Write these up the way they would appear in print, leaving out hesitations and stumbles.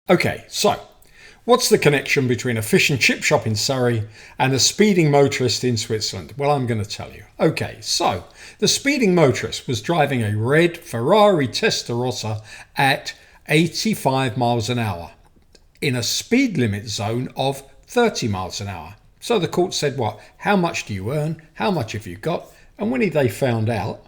Okay, so what's the connection between a fish and chip shop in Surrey and a speeding motorist in Switzerland? Well, I'm going to tell you. Okay, so the speeding motorist was driving a red Ferrari Testarossa at 85 miles an hour in a speed limit zone of 30 miles an hour. So the court said, what? How much do you earn? How much have you got? And when they found out,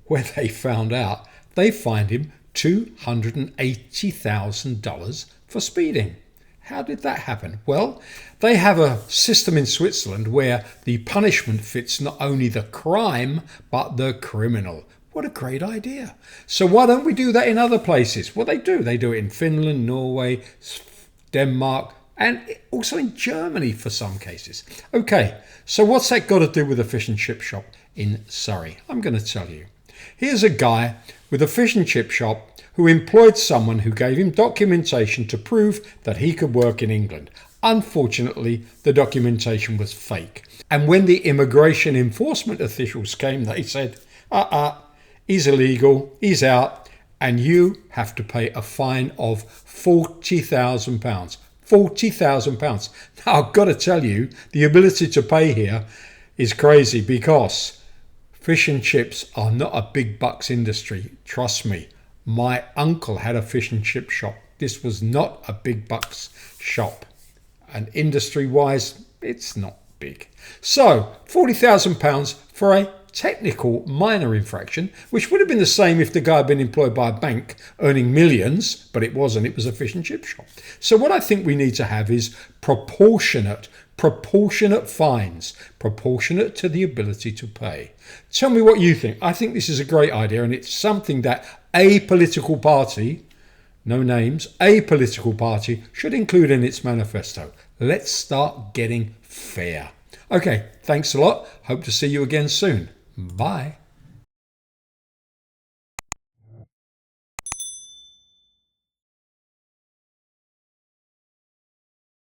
they fined him $280,000 for speeding. How did that happen? Well, they have a system in Switzerland where the punishment fits not only the crime, but the criminal. What a great idea. So why don't we do that in other places? Well, they do. They do it in Finland, Norway, Denmark, and also in Germany for some cases. Okay, so what's that got to do with a fish and chip shop in Surrey? I'm going to tell you. Here's a guy with a fish and chip shop who employed someone who gave him documentation to prove that he could work in England. Unfortunately, the documentation was fake. And when the immigration enforcement officials came, they said, he's illegal, he's out, and you have to pay a fine of £40,000. £40,000. Now, I've got to tell you, the ability to pay here is crazy because fish and chips are not a big bucks industry. Trust me, my uncle had a fish and chip shop. This was not a big bucks shop. And industry-wise, it's not big. So, £40,000 for a technical minor infraction, which would have been the same if the guy had been employed by a bank earning millions, but it wasn't. It was a fish and chip shop. So what I think we need to have is proportionate fines, proportionate to the ability to pay. Tell me what you think. I think this is a great idea, and it's something that a political party, no names, a political party should include in its manifesto. Let's start getting fair. Okay, thanks a lot. Hope to see you again soon. Bye.